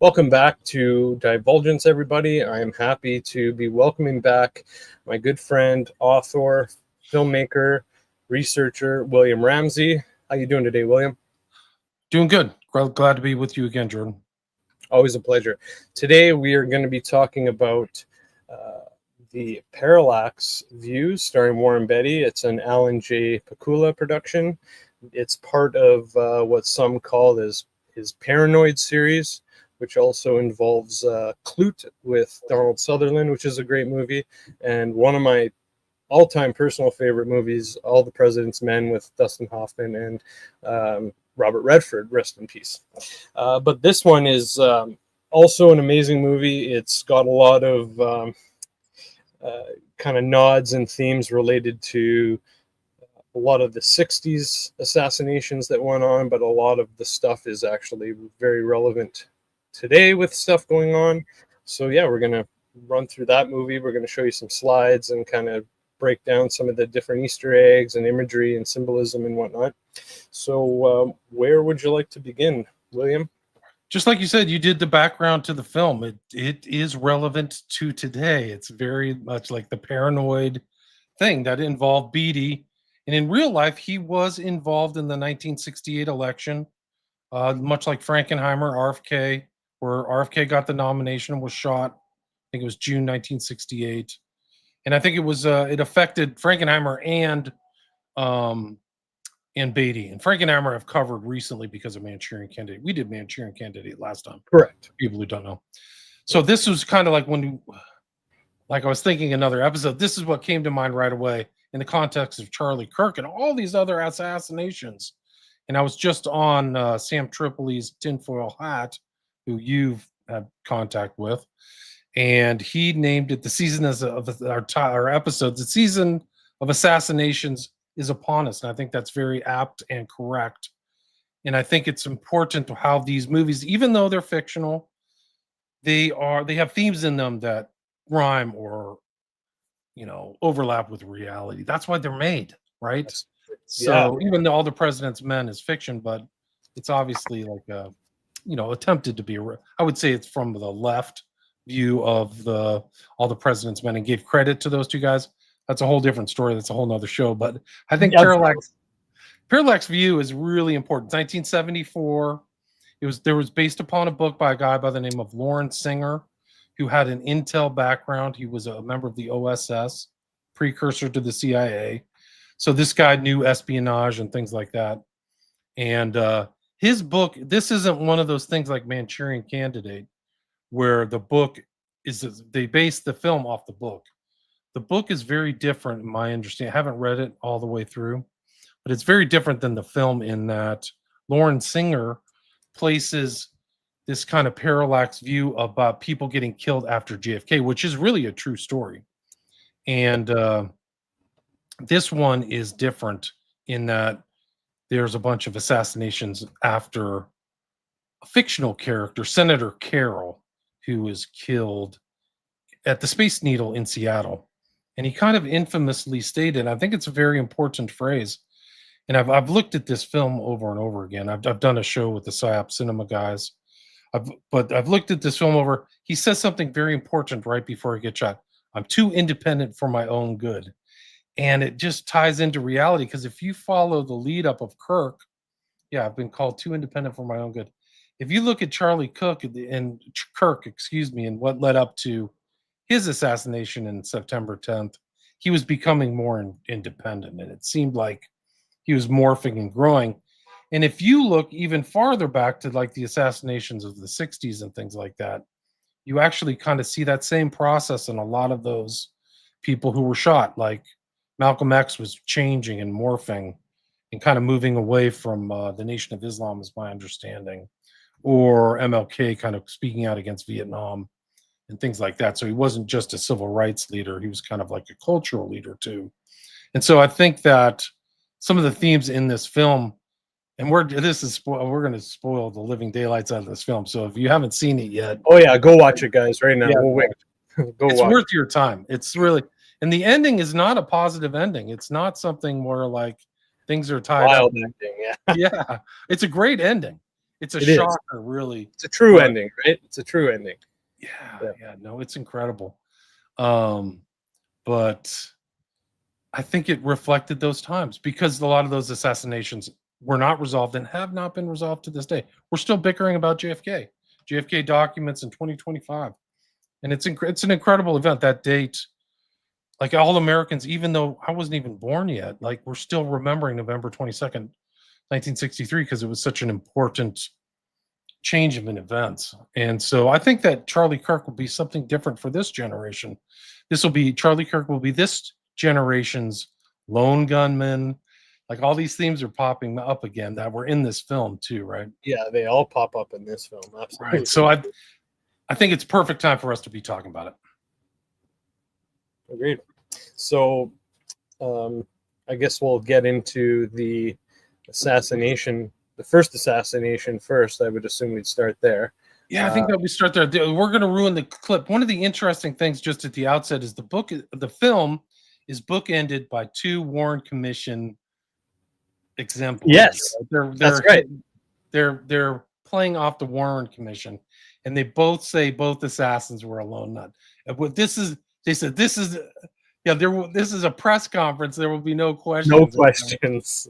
Welcome back to Divulgence, everybody. I am happy to be welcoming back my good friend, author, filmmaker, researcher, William Ramsey. How you doing today, William? Doing good. Glad to be with you again, Jordan. Always a pleasure. Today we are going to be talking about the Parallax View, starring Warren Beatty. It's an Alan J. Pakula production. It's part of what some call his Paranoid series, which also involves Clute with Donald Sutherland, which is a great movie, and one of my all-time personal favorite movies, All the President's Men, with Dustin Hoffman and Robert Redford, rest in peace. But this one is also an amazing movie. It's got a lot of kind of nods and themes related to a lot of the 60s assassinations that went on, but a lot of the stuff is actually very relevant today with stuff going on. So yeah, we're going to run through that movie. We're going to show you some slides and kind of break down some of the different Easter eggs and imagery and symbolism and whatnot. So where would you like to begin, William? Just like you said, you did the background to the film. It is relevant to today. It's very much like the paranoid thing that involved Beatty. And in real life, he was involved in the 1968 election, much like Frankenheimer, RFK, where RFK got the nomination and was shot. I think it was June 1968. And I think it affected Frankenheimer and Beatty. And Frankenheimer I've covered recently because of Manchurian Candidate. We did Manchurian Candidate last time. Correct. For people who don't know. So this was kind of like like I was thinking another episode, this is what came to mind right away in the context of Charlie Kirk and all these other assassinations. And I was just on Sam Tripoli's Tinfoil Hat, who you've had contact with. And he named it the season of our episodes. The season of assassinations is upon us. And I think that's very apt and correct. And I think it's important to how these movies, even though they're fictional, they have themes in them that rhyme or overlap with reality. That's why they're made, right? So even though All the President's Men is fiction, but it's obviously like attempted to be I would say it's from the left view of All the President's Men and gave credit to those two guys. That's a whole different story. That's a whole nother show. But I think Parallax View is really important. 1974. There was based upon a book by a guy by the name of Lawrence Singer, who had an intel background. He was a member of the OSS, precursor to the CIA. So this guy knew espionage and things like that. And his book, this isn't one of those things like Manchurian Candidate, where the book they based the film off the book. The book is very different in my understanding. I haven't read it all the way through, but it's very different than the film in that Lawrence Singer places this kind of parallax view about people getting killed after JFK, which is really a true story. And this one is different in that there's a bunch of assassinations after a fictional character, Senator Carroll, who was killed at the Space Needle in Seattle. And he kind of infamously stated, I think it's a very important phrase, and I've looked at this film over and over again. I've done a show with the PSYOP Cinema guys. But I've looked at this film over. He says something very important right before he gets shot. I'm too independent for my own good. And it just ties into reality, because if you follow the lead up of Kirk, I've been called too independent for my own good. If you look at Charlie Kirk, and what led up to his assassination in September 10th, he was becoming more independent. And it seemed like he was morphing and growing. And if you look even farther back to like the assassinations of the 60s and things like that, you actually kind of see that same process in a lot of those people who were shot. Like Malcolm X was changing and morphing and kind of moving away from the Nation of Islam, is my understanding, or MLK kind of speaking out against Vietnam and things like that. So he wasn't just a civil rights leader. He was kind of like a cultural leader too. And so I think that some of the themes in this film, and we're going to spoil the living daylights out of this film. So if you haven't seen it yet, go watch it, guys, right now. We'll wait. It's worth your time. It's really, and the ending is not a positive ending. It's not something where like things are tied up. Ending, yeah, it's a great ending. It's a It is. shocker, really. It's a true ending, right? It's a true ending. Yeah, no, it's incredible. But I think it reflected those times, because a lot of those assassinations were not resolved and have not been resolved to this day. We're still bickering about JFK documents in 2025, and it's an incredible event. That date, like, all Americans, even though I wasn't even born yet, like, we're still remembering November 22nd, 1963, because it was such an important change of an event. And so I think that Charlie Kirk will be something different for this generation. Charlie Kirk will be this generation's lone gunman. Like, all these themes are popping up again that were in this film too, right? Yeah, they all pop up in this film. Absolutely. Right. So I think it's perfect time for us to be talking about it. Agreed. So I guess we'll get into the assassination, the first assassination first. I would assume we'd start there. Yeah, I think that we start there. We're going to ruin the clip. One of the interesting things just at the outset is the film is bookended by 2 Warren Commission exemplars. Yes, that's right. They're playing off the Warren Commission, and they both say both assassins were a lone nut. What they said this is a press conference. There will be no questions. No questions.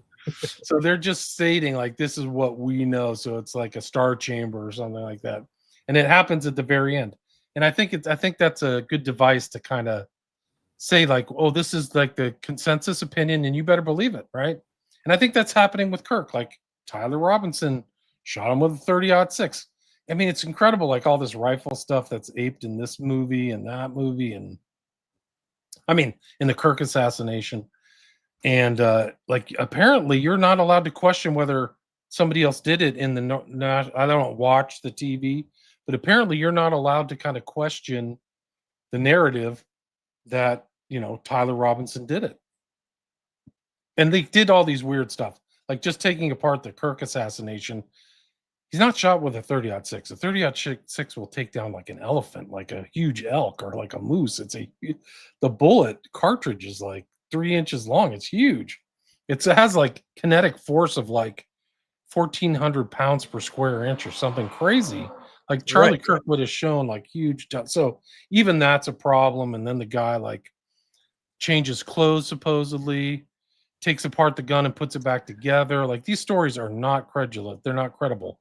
So they're just stating, like, this is what we know. So it's like a star chamber or something like that, and it happens at the very end. And I think that's a good device to kind of say, like, oh, this is like the consensus opinion, and you better believe it, right? And I think that's happening with Kirk. Like, Tyler Robinson shot him with a 30-06. I mean, it's incredible, like, all this rifle stuff that's aped in this movie and that movie, and I mean, in the Kirk assassination. And like, apparently you're not allowed to question whether somebody else did it in the I don't watch the TV, but apparently you're not allowed to kind of question the narrative that, Tyler Robinson did it. And they did all these weird stuff, like just taking apart the Kirk assassination. He's not shot with a 30-06. A 30-06 will take down like an elephant, like a huge elk, or like a moose. The bullet cartridge is like 3 inches long. It's huge. It has like kinetic force of like 1,400 pounds per square inch or something crazy. Like, Charlie Kirk would have shown like huge. So even that's a problem. And then the guy like changes clothes, supposedly takes apart the gun and puts it back together. Like, these stories are not credible. They're not credible.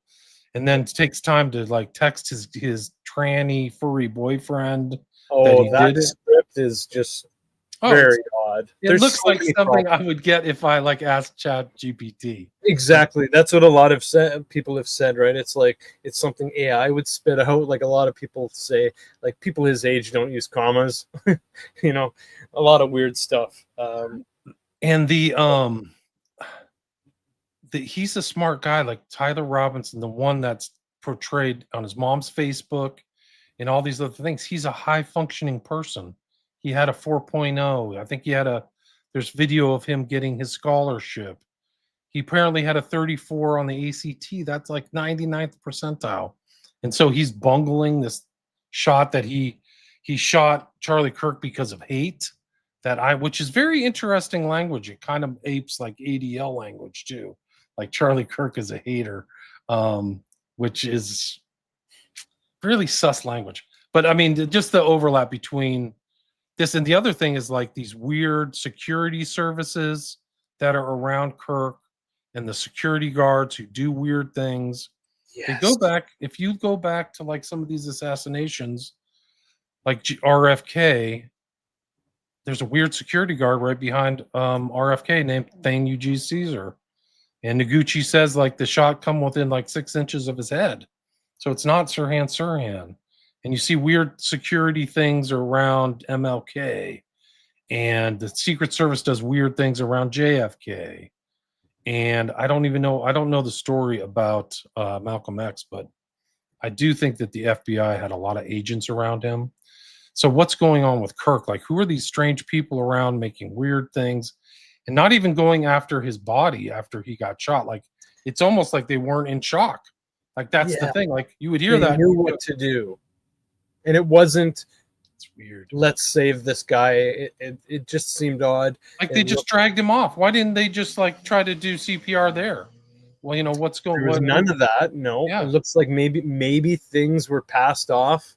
And then it takes time to like text his tranny furry boyfriend. Oh, that script is just very odd. It looks like something I would get if I like asked Chat GPT. Exactly. That's what a lot of people have said, right? It's like, it's something AI would spit out. Like, a lot of people say, like, people his age don't use commas. A lot of weird stuff. And he's a smart guy, like Tyler Robinson, the one that's portrayed on his mom's Facebook and all these other things. He's a high functioning person. He had a 4.0. I think there's video of him getting his scholarship. He apparently had a 34 on the ACT. That's like 99th percentile. And so he's bungling this shot that he shot Charlie Kirk because of hate, which is very interesting language. It kind of apes like ADL language too. Like, Charlie Kirk is a hater, which is really sus language. But I mean, just the overlap between this and the other thing is like these weird security services that are around Kirk and the security guards who do weird things. Yes. If you go back to like some of these assassinations, like RFK, there's a weird security guard right behind RFK named Thane Eugene Caesar. And Noguchi says like the shot come within like 6 inches of his head. So it's not Sirhan. And you see weird security things around MLK. And the Secret Service does weird things around JFK. And I don't know the story about Malcolm X, but I do think that the FBI had a lot of agents around him. So what's going on with Kirk? Like, who are these strange people around making weird things and not even going after his body after he got shot? Like, it's almost like they weren't in shock. Like, that's the thing. Like, you would hear they that. Knew what to do. And it wasn't, it's weird, let's save this guy. It just seemed odd. Like, they just dragged him off. Why didn't they just like try to do CPR there? well, you know, what's going There was on? none of that. No, it Yeah. looks like maybe things were passed off.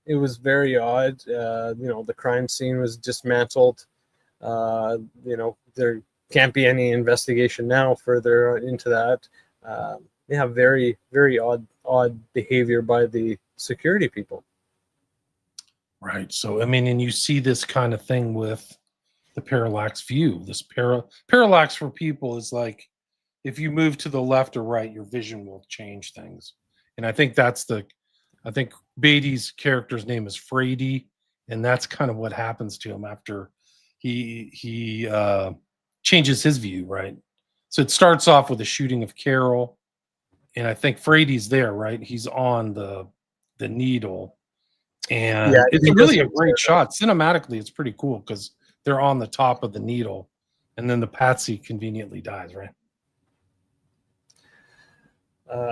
It was very odd. You know, the crime scene was dismantled. You know, there can't be any investigation now further into that. Yeah, very odd behavior by the security people. Right. So, I mean, and you see this kind of thing with the parallax view. This parallax for people is like if you move to the left or right, your vision will change things. And I think Beatty's character's name is Frady, and that's kind of what happens to him after he changes his view, right? So it starts off with a shooting of Carol, and I think Frady's there, right? He's on the needle, Yeah, and it's he really a doesn't. great shot. Cinematically, it's pretty cool because they're on the top of the needle, and then the patsy conveniently dies, right?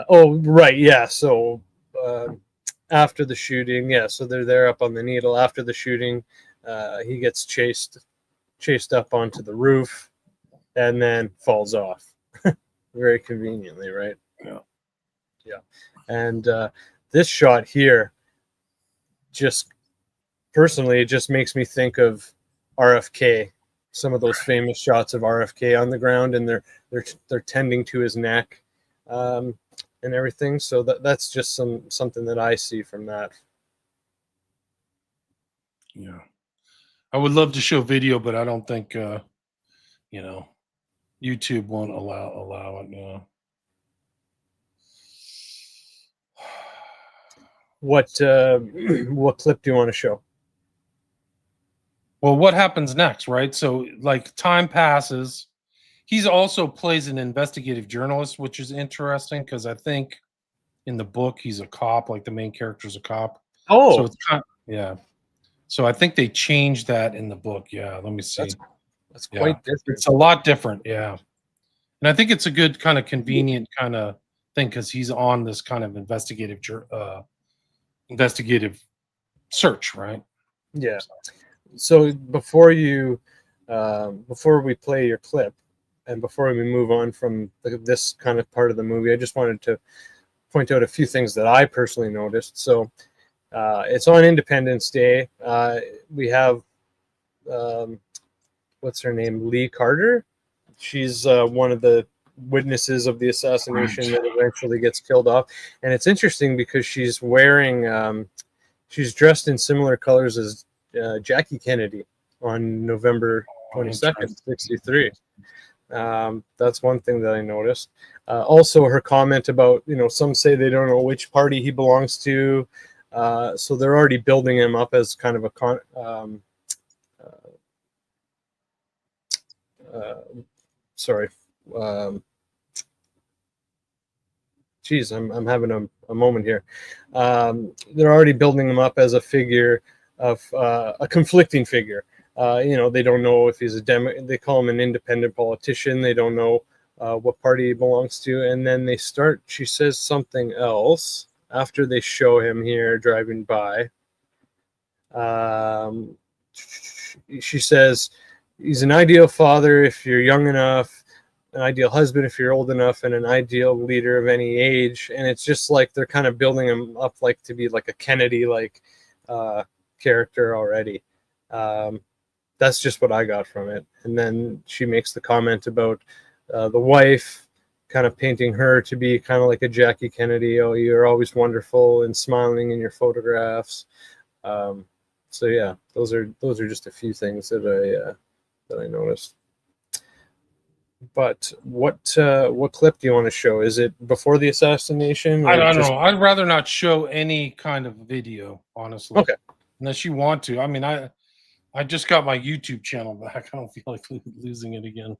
Oh, right, yeah. So after the shooting, yeah. So they're there up on the needle after the shooting. He gets chased up onto the roof, and then falls off. Very conveniently, right? Yeah. Yeah. And this shot here, just personally, it just makes me think of RFK. Some of those famous shots of RFK on the ground, and they're tending to his neck, and everything. So that's just something that I see from that. Yeah. I would love to show video, but I don't think you know, YouTube won't allow it. Yeah. What clip do you want to show? Well, what happens next, right? So, like, time passes. He's also plays an investigative journalist, which is interesting because I think in the book he's a cop, like the main character's a cop. So Oh, it's kind yeah. So I think they changed that in the book. Yeah, let me that's see. that's Yeah, quite different. it's a lot different. Yeah, and I think it's a good kind of convenient kind of thing because he's on this kind of investigative search, right? Yeah. So before we play your clip, and before we move on from this kind of part of the movie, I just wanted to point out a few things that I personally noticed. So it's on Independence Day. We have what's her name, Lee Carter. She's one of the witnesses of the assassination that eventually gets killed off, and it's interesting because she's wearing she's dressed in similar colors as Jackie Kennedy on November 22nd, 63. That's one thing that I noticed. Also, her comment about, you know, some say they don't know which party he belongs to. So they're already building him up as kind of a sorry. Geez, I'm having a moment here. They're already building him up as a figure of a conflicting figure. You know, they don't know if he's a they call him an independent politician. They don't know what party he belongs to. And then she says something else after they show him here driving by. She says he's an ideal father if you're young enough, an ideal husband if you're old enough, and an ideal leader of any age. And it's just like they're kind of building him up like to be like a Kennedy like character already. That's just what I got from it. And then she makes the comment about the wife, kind of painting her to be kind of like a Jackie Kennedy. Oh, you're always wonderful and smiling in your photographs. So yeah, those are just a few things that I noticed. But what clip do you want to show? Is it before the assassination? I Or don't just... know. I'd rather not show any kind of video, honestly. Okay. Unless you want to. I mean, I just got my YouTube channel back. I don't feel like losing it again.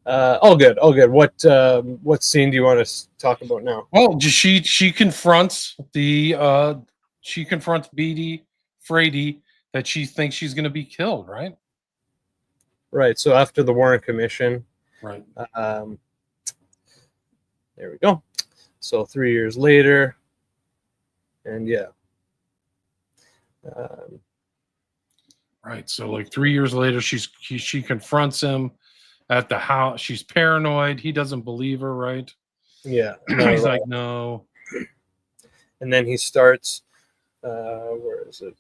All good, all good. What scene do you want to talk about now? Well, she confronts she confronts Beatty Frady that she thinks she's going to be killed, right? Right. So after the Warren Commission, Right. There we go. So 3 years later, and yeah. Right. So like 3 years later, she confronts him, at the house. She's paranoid. He doesn't believe her, right? Yeah, not He's at like, all. no. And then he starts. Where is it?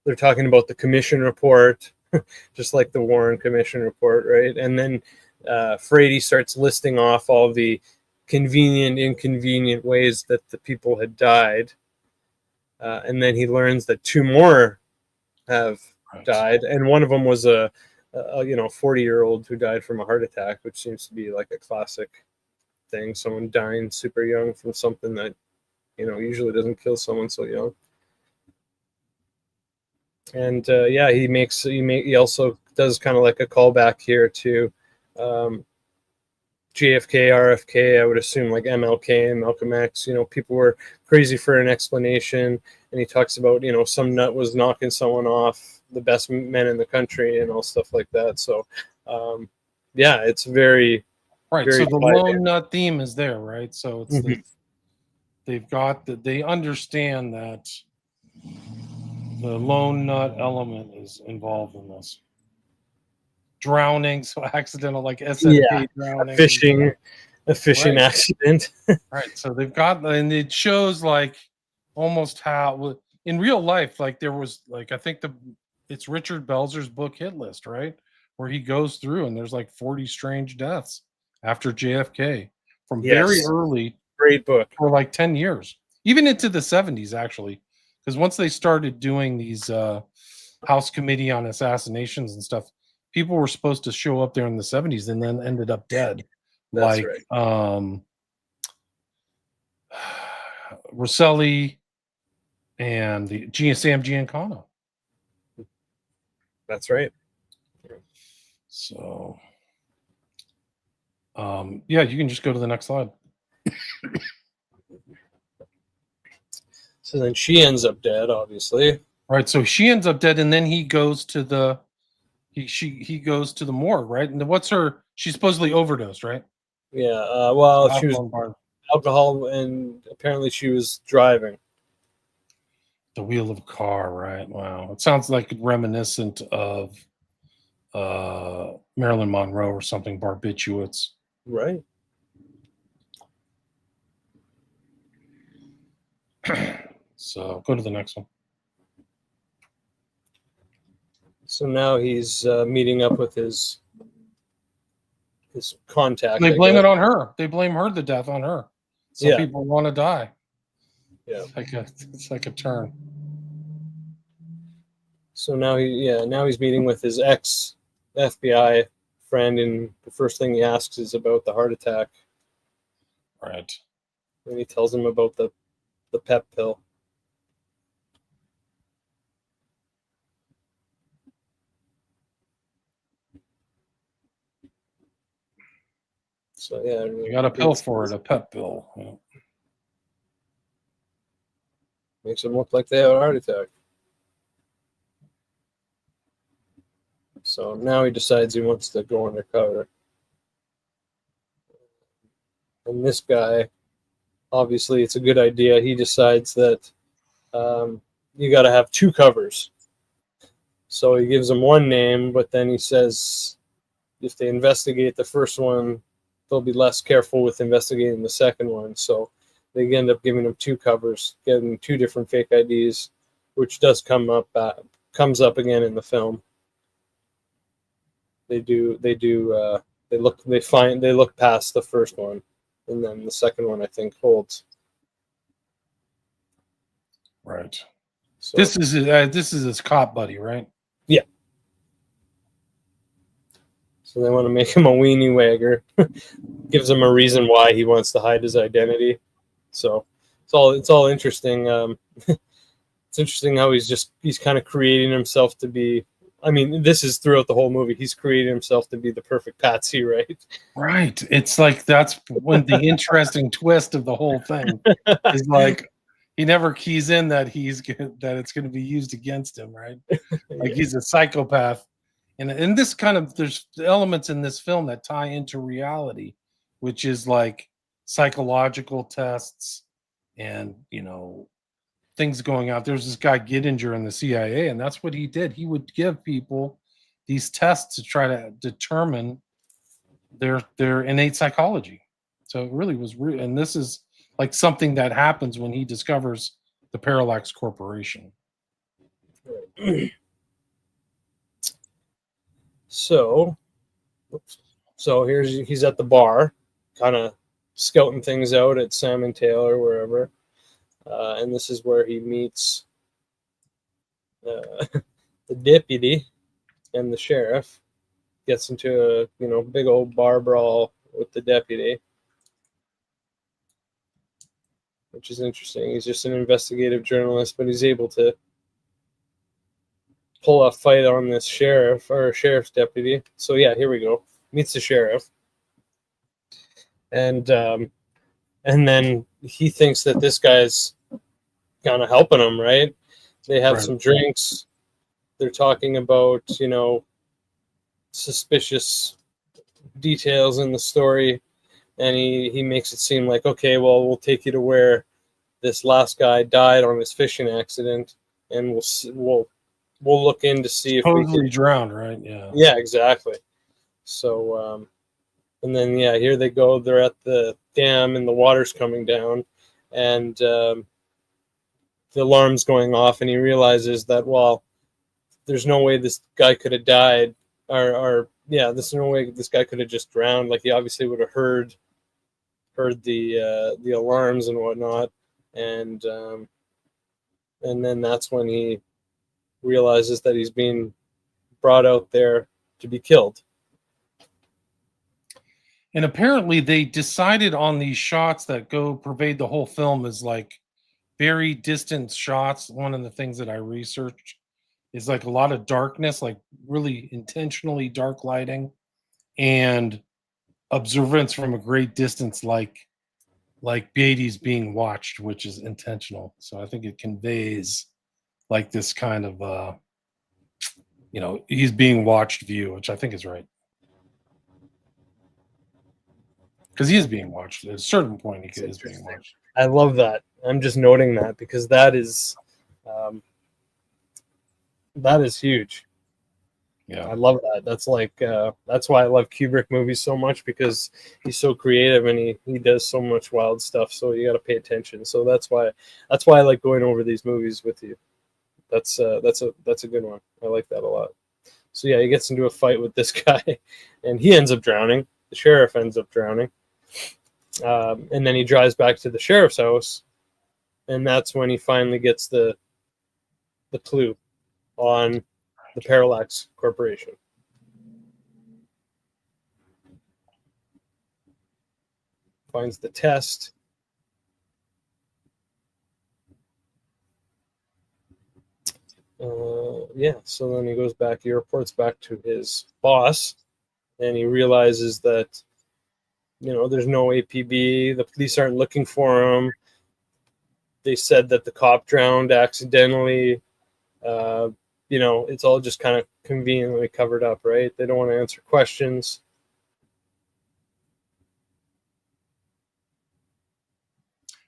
They're talking about the commission report, just like the Warren Commission report, right? And then Frady starts listing off all the convenient, inconvenient ways that the people had died. And then he learns that 2 more have died, and one of them was a 40-year-old who died from a heart attack, which seems to be like a classic thing. Someone dying super young from something that usually doesn't kill someone so young. And he also does kind of like a callback here to JFK, RFK, I would assume like MLK and Malcolm X. People were crazy for an explanation, and he talks about some nut was knocking someone off the best men in the country and all stuff like that. So it's very right. very So the lone nut theme is there, right? So it's they understand that the lone nut element is involved in this. Drowning, so accidental, like SNK drowning. A fishing accident. Right. So they've got, and it shows like almost how in real life, like there was like, I think it's Richard Belzer's book Hit List, right? Where he goes through and there's like 40 strange deaths after JFK from very early. Great book. For like 10 years, even into the 70s, actually. Because once they started doing these House Committee on Assassinations and stuff, people were supposed to show up there in the 70s and then ended up dead. That's like right. Rosselli and the Sam Giancana. That's right. So you can just go to the next slide. So then she ends up dead, obviously. Right. So she ends up dead, and then he goes to the he goes to the morgue, right? And what's her? She's supposedly overdosed, right? Yeah. Well, so she was alcohol, and apparently she was driving. The wheel of a car, right? Wow. It sounds like reminiscent of Marilyn Monroe or something, barbiturates. Right. So go to the next one. So now he's meeting up with his contact. They blame it on her. They blame her, the death on her. Some people want to die. Yeah. It's like a turn. So now he's meeting with his ex FBI friend, and the first thing he asks is about the heart attack. Right. And he tells him about the pep pill. So yeah, you got a pill for it, a pep pill. Yeah. Makes them look like they have a heart attack. So now he decides he wants to go undercover. And this guy, obviously, it's a good idea. He decides that you got to have 2 covers. So he gives them one name, but then he says if they investigate the first one, they'll be less careful with investigating the second one. So they end up giving them 2 covers, getting 2 different fake IDs, which does comes up again in the film. They look past the first one, and then the second one I think holds. Right. So this is his cop buddy, right? Yeah. So they want to make him a weenie wagger. Gives him a reason why he wants to hide his identity. So it's all interesting. It's interesting how he's kind of creating himself to be. I mean, this is throughout the whole movie. He's creating himself to be the perfect patsy, right? Right. It's like that's when the interesting twist of the whole thing is like he never keys in that it's going to be used against him, right? Like he's a psychopath. And this kind of, there's elements in this film that tie into reality, which is like psychological tests and, things going out. There's this guy Gittinger in the CIA, and that's what he did. He would give people these tests to try to determine their innate psychology. So it really was, and this is like something that happens when he discovers the Parallax Corporation. So he's at the bar, kind of scouting things out at Salmon Tail or wherever, and this is where he meets the deputy and the sheriff. Gets into a big old bar brawl with the deputy, which is interesting. He's just an investigative journalist, but he's able to pull a fight on this sheriff's deputy. So yeah, here we go. Meets the sheriff, and then he thinks that this guy's kind of helping him, right? They have some drinks. They're talking about suspicious details in the story, and he makes it seem like, okay, well, we'll take you to where this last guy died on his fishing accident, and we'll look in to see if we can drowned, right? Yeah, exactly. So and then here they go. They're at the dam and the water's coming down, and the alarm's going off, and he realizes that, well, there's no way this guy could have died, there's no way this guy could have just drowned. Like, he obviously would have heard the alarms and whatnot, and then that's when he realizes that he's being brought out there to be killed. And apparently they decided on these shots that pervade the whole film as like very distant shots. One of the things that I researched is like a lot of darkness, like really intentionally dark lighting, and observance from a great distance, like Beatty's being watched, which is intentional. So I think it conveys like this kind of he's being watched view, which I think is right. Because he is being watched. At a certain point, he is being watched. I love that. I'm just noting that because that is huge. Yeah, I love that. That's like that's why I love Kubrick movies so much, because he's so creative and he does so much wild stuff. So you got to pay attention. So that's why I like going over these movies with you. That's a good one. I like that a lot. So yeah, he gets into a fight with this guy, and he ends up drowning. The sheriff ends up drowning. And then he drives back to the sheriff's house, and that's when he finally gets the clue on the Parallax Corporation. Finds the test. So then he goes back, he reports back to his boss, and he realizes that there's no APB. The police aren't looking for him. They said that the cop drowned accidentally. It's all just kind of conveniently covered up, right? They don't want to answer questions.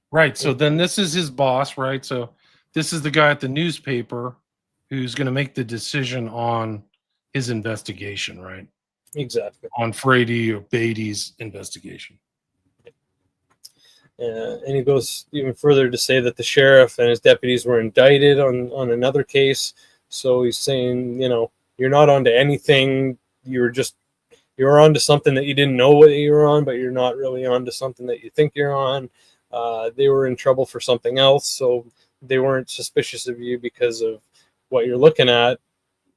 Right. So then this is his boss, right? So this is the guy at the newspaper who's going to make the decision on his investigation, right? Exactly. On Frady or Beatty's investigation. And he goes even further to say that the sheriff and his deputies were indicted on another case. So he's saying, you're not onto anything. You're onto something that you didn't know what you were on, but you're not really onto something that you think you're on. They were in trouble for something else, so they weren't suspicious of you because of what you're looking at.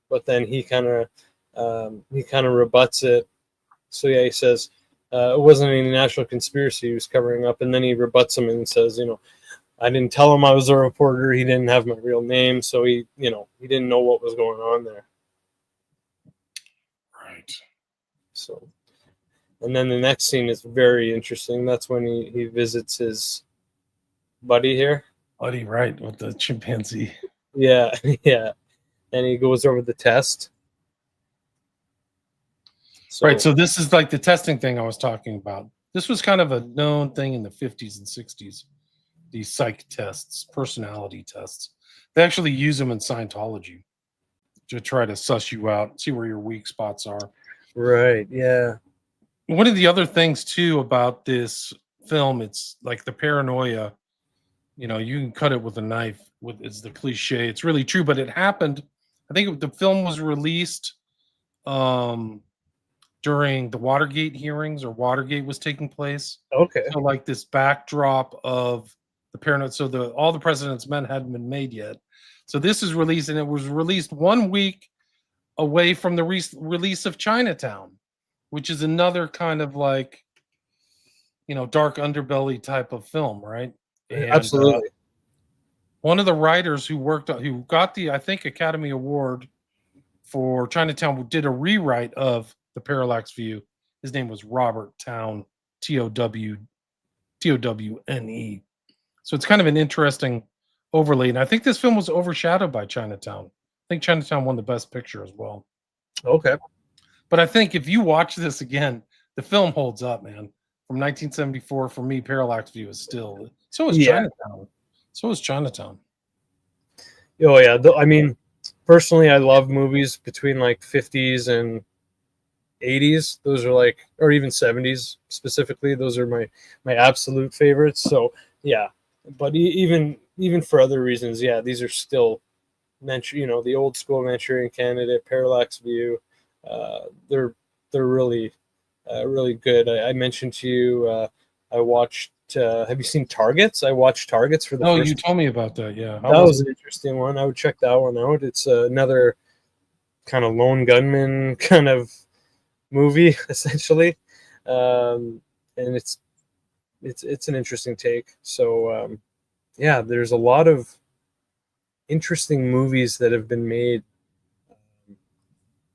But then he kind of rebuts it. So yeah, he says it wasn't any national conspiracy he was covering up, and then he rebuts him and says, I didn't tell him I was a reporter. He didn't have my real name, so he didn't know what was going on there. Right. So, and then the next scene is very interesting. That's when he visits his buddy here. Buddy, right, with the chimpanzee. Yeah, yeah. And he goes over the test. Right, so this is like the testing thing I was talking about. This was kind of a known thing in the 50s and 60s. These psych tests, personality tests. They actually use them in Scientology. to try to suss you out, see where your weak spots are. Right. Yeah. One of the other things too about this film, it's like the paranoia. You know, you can cut it with a knife. With it's the cliche. It's really true, but it happened. I think the film was released during the Watergate hearings, or Watergate was taking place. Okay. So, like this backdrop of the paranoia. So all the President's Men hadn't been made yet. So this is released, and it was released 1 week away from the release of Chinatown, which is another kind of like, dark underbelly type of film, right? And Absolutely. one of the writers who got the, I think, Academy Award for Chinatown did a rewrite of the Parallax View. His name was Robert Towne, Towne. So it's kind of an interesting overlay. And I think this film was overshadowed by Chinatown. I think Chinatown won the Best Picture as well. Okay. But I think if you watch this again, the film holds up, man. From 1974, for me, Parallax View is still. So is Chinatown. So is Chinatown. Oh yeah. I mean, personally, I love movies between like 50s and 80s. Those are like, or even 70s specifically. Those are my absolute favorites. So yeah. But even for other reasons, yeah, these are still the old school Manchurian Candidate, Parallax View. They're really really good. I mentioned to you, I watched. Have you seen Targets? I watched Targets for the first. Oh, you told me about that. Yeah, that was an interesting one. I would check that one out. It's another kind of lone gunman kind of movie, essentially, and it's an interesting take. So yeah, there's a lot of interesting movies that have been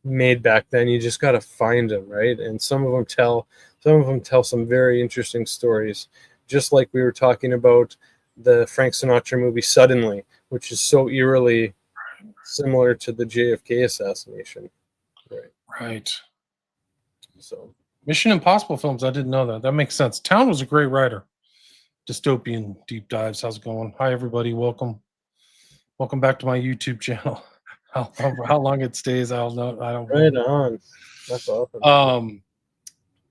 made back then. You just got to find them, right? And some of them tell some very interesting stories, just like we were talking about the Frank Sinatra movie Suddenly, which is so eerily similar to the JFK assassination. Right. So Mission Impossible films, I didn't know that. That makes sense. Towne was a great writer. Dystopian Deep Dives. How's it going? Hi, everybody. Welcome back to my YouTube channel. How long it stays, I don't know. Right on. That's awesome.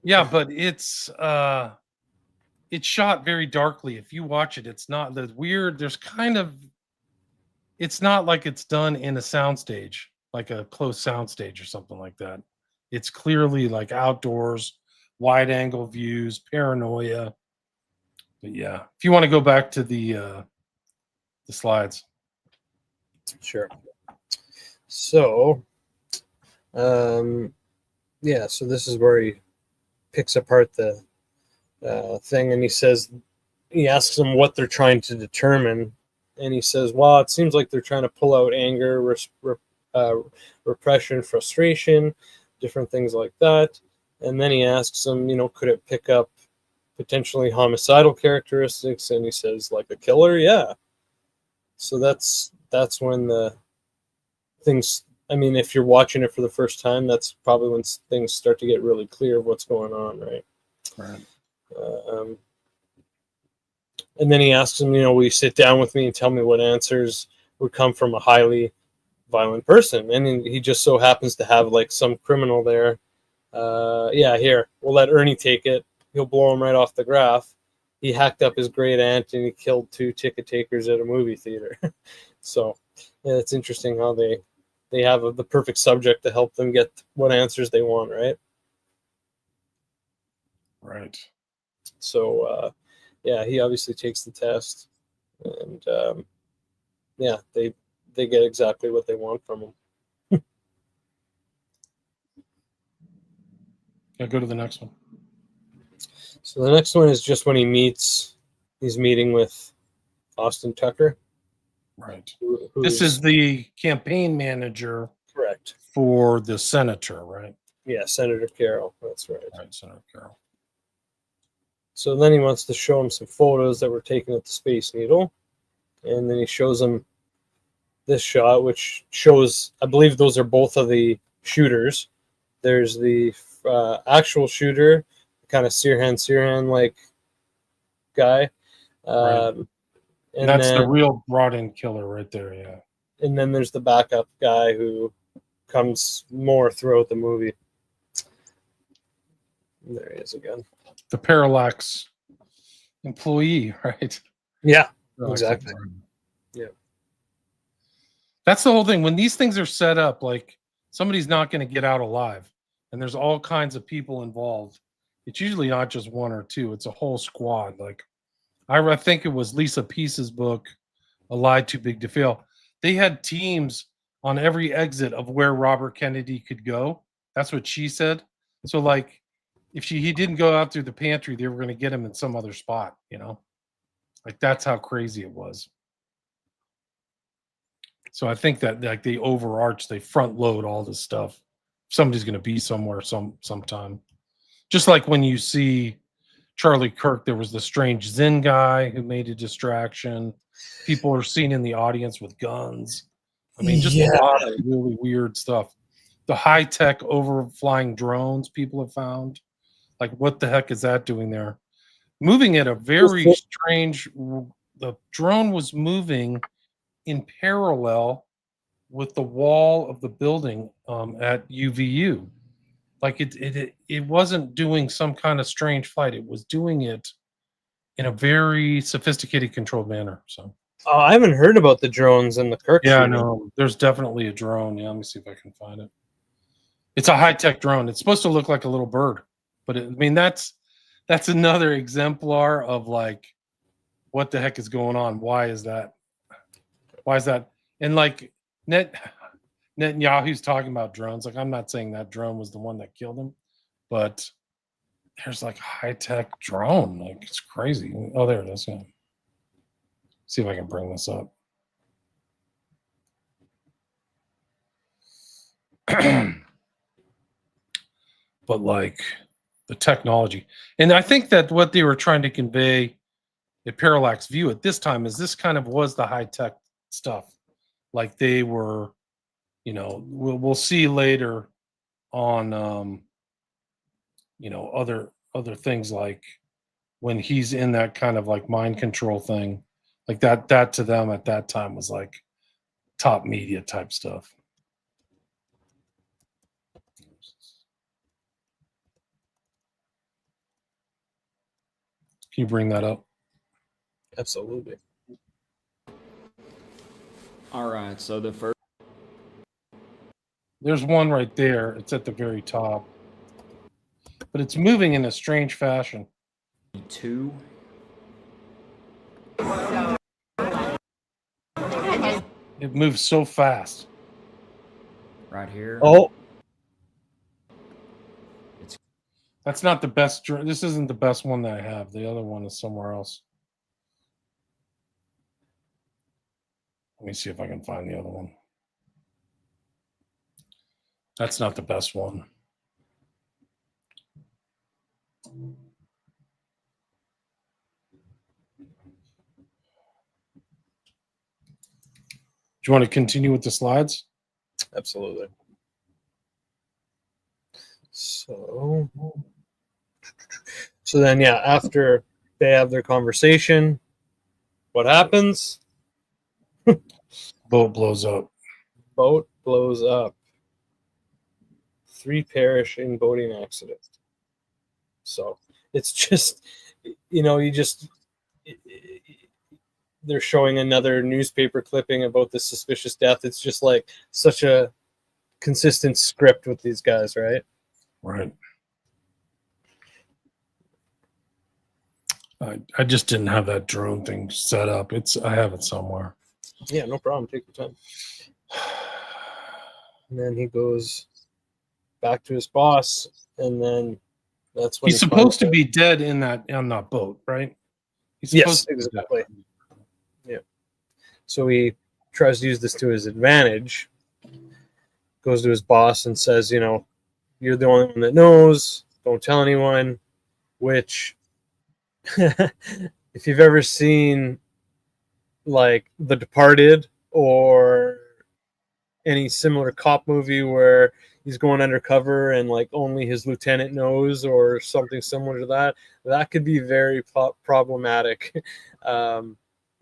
Yeah, but it's shot very darkly. If you watch it, it's not the weird. There's kind of, it's not like it's done in a soundstage, like a close soundstage or something like that. It's clearly like outdoors, wide angle views, paranoia. But yeah, if you want to go back to the slides. Sure. So, yeah, so this is where he picks apart the thing, and he asks them what they're trying to determine, and he says, well, it seems like they're trying to pull out anger, repression, frustration, different things like that. And then he asks them, could it pick up potentially homicidal characteristics? And he says, like a killer? Yeah. So that's when the things, if you're watching it for the first time, that's probably when things start to get really clear of what's going on, right? Right. And then he asks him, will you sit down with me and tell me what answers would come from a highly violent person? And he just so happens to have like some criminal there. Yeah, here, we'll let Ernie take it. He'll blow him right off the graph. He hacked up his great aunt and he killed 2 ticket takers at a movie theater. So yeah, it's interesting how they have the perfect subject to help them get what answers they want, right? Right. So yeah, he obviously takes the test, and yeah, they get exactly what they want from him. Yeah, go to the next one. So the next one is just when he's meeting with Austin Tucker. Right. This is the campaign manager. Correct. For the senator, right? Yeah, Senator Carroll. That's right. Right, Senator Carroll. So then he wants to show him some photos that were taken at the Space Needle. And then he shows him this shot, which shows, I believe those are both of the shooters. There's the actual shooter, kind of Sirhan like guy. Right. And that's the real brought-in killer right there, yeah. And then there's the backup guy who comes more throughout the movie. There he is again. The Parallax employee, right? Yeah, exactly. Yeah. That's the whole thing. When these things are set up, like somebody's not going to get out alive, and there's all kinds of people involved. It's usually not just one or two; it's a whole squad. Like I think it was Lisa Peace's book, "A Lie Too Big to Fail." They had teams on every exit of where Robert Kennedy could go. That's what she said. So, like, if he didn't go out through the pantry, they were going to get him in some other spot. You know, like that's how crazy it was. So I think that like they overarch, they front load all this stuff. Somebody's going to be somewhere sometime. Just like when you see Charlie Kirk, there was the strange Zen guy who made a distraction. People are seen in the audience with guns. I mean, just a lot of really weird stuff. The high-tech overflying drones people have found. Like, what the heck is that doing there? Moving at a very strange. The drone was moving in parallel with the wall of the building at UVU. Like it wasn't doing some kind of strange flight. It was doing it in a very sophisticated, controlled manner. So I haven't heard about the drones in the Kirk. yeah, no, there's definitely a drone. Yeah, let me see if I can find it. It's a high-tech drone. It's supposed to look like a little bird, but I mean that's another exemplar of like what the heck is going on. Why is that? And like Netanyahu's talking about drones. Like, I'm not saying that drone was the one that killed him, but there's like a high-tech drone. Like, it's crazy. Oh, there it is. Yeah. See if I can bring this up. But like the technology. And I think that what they were trying to convey at Parallax View at this time is this kind of was the high-tech stuff. Like they were, you know, we'll see later on you know, other things, like when he's in that kind of like mind control thing, like that to them at that time was like top media type stuff. Can you bring that up? Absolutely. All right, so the first. There's one right there. It's at the very top, but it's moving in a strange fashion. 2. It moves so fast. Right here. Oh, that's not the best. This isn't the best one that I have. The other one is somewhere else. Let me see if I can find the other one. That's not the best one. Do you want to continue with the slides? absolutely. So then, yeah, after they have their conversation, what happens? Boat blows up. Boat blows up. 3 perish in boating accident. So it's just, you know, they're showing another newspaper clipping about this suspicious death. It's just like such a consistent script with these guys, right? Right. I just didn't have that drone thing set up. I have it somewhere. Yeah, no problem. Take your time. And then he goes back to his boss, and then that's when he's supposed to be dead on that boat, right? He's supposed to exactly. Yeah. So he tries to use this to his advantage. Goes to his boss and says, you know, you're the only one that knows. Don't tell anyone. Which, if you've ever seen like The Departed or any similar cop movie where he's going undercover and like only his lieutenant knows or something similar to that, that could be very problematic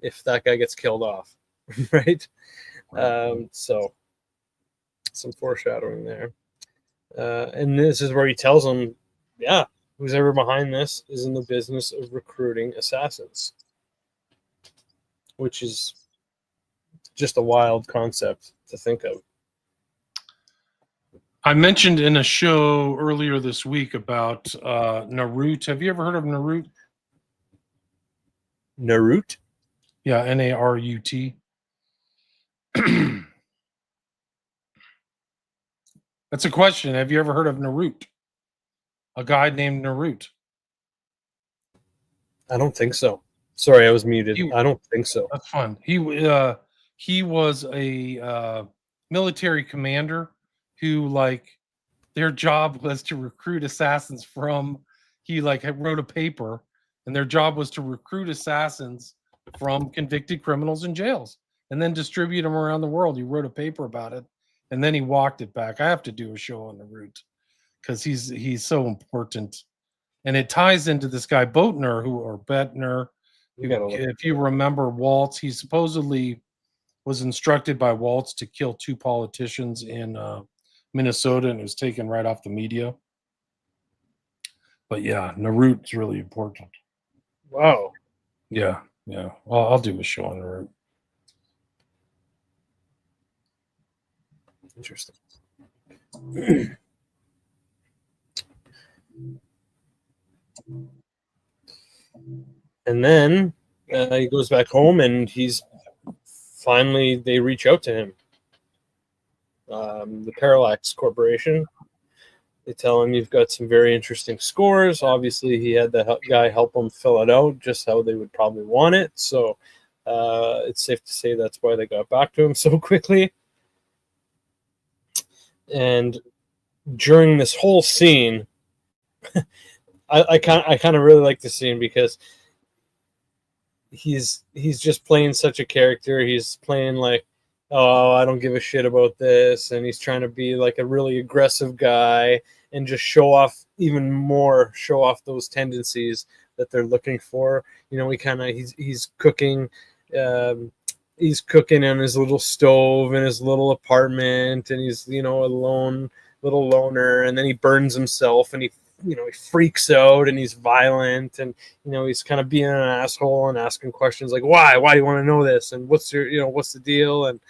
if that guy gets killed off, right? So some foreshadowing there. And this is where he tells them, yeah, who's ever behind this is in the business of recruiting assassins, which is just a wild concept to think of. I mentioned in a show earlier this week about Narut. Have you ever heard of Narut? Narut? Yeah, Narut. That's a question. Have you ever heard of Narut? A guy named Narut. I don't think so. Sorry, I was muted. I don't think so. That's fun. He was a military commander who, like, their job was to recruit assassins from. He wrote a paper, and their job was to recruit assassins from convicted criminals in jails, and then distribute them around the world. He wrote a paper about it, and then he walked it back. I have to do a show on the route because he's so important, and it ties into this guy Boatner, Bettner. If you remember Waltz, he supposedly was instructed by Waltz to kill 2 politicians in Minnesota, and it was taken right off the media. But yeah, Narut's really important. Wow. Yeah. I'll do a show on Narut. Interesting. And then he goes back home, and they reach out to him. The Parallax Corporation. They tell him, you've got some very interesting scores. Obviously, he had the guy help him fill it out just how they would probably want it. So it's safe to say that's why they got back to him so quickly. And during this whole scene, I kind of really like the scene because he's just playing such a character. He's playing like, oh, I don't give a shit about this, and he's trying to be like a really aggressive guy and just show off those tendencies that they're looking for. You know, he's cooking. He's cooking on his little stove in his little apartment, and he's, a little loner, and then he burns himself, and he freaks out, and he's violent, and he's kind of being an asshole and asking questions like, why do you want to know this, and what's the deal? And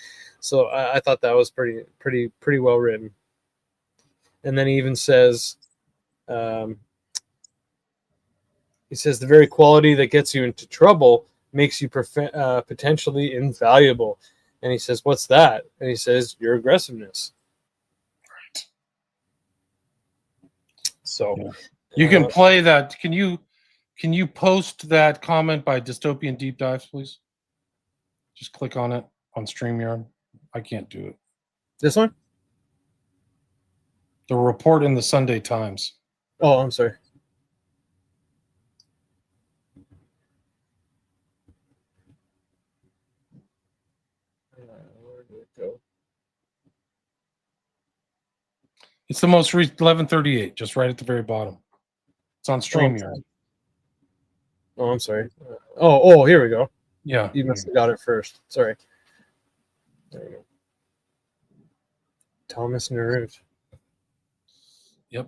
so I thought that was pretty well written. And then he even says, the very quality that gets you into trouble makes you potentially invaluable. And he says, what's that? And he says, your aggressiveness. Right. So you can play that. Can you post that comment by Dystopian Deep Dives, please? Just click on it on StreamYard. I can't do it. This one? The report in the Sunday Times. Oh, I'm sorry. Where did it go? It's the most 1138, just right at the very bottom. It's on StreamYard. Oh, I'm sorry. Oh, here we go. Yeah. You must have got it first. Sorry. There you go. Thomas Narut. Yep.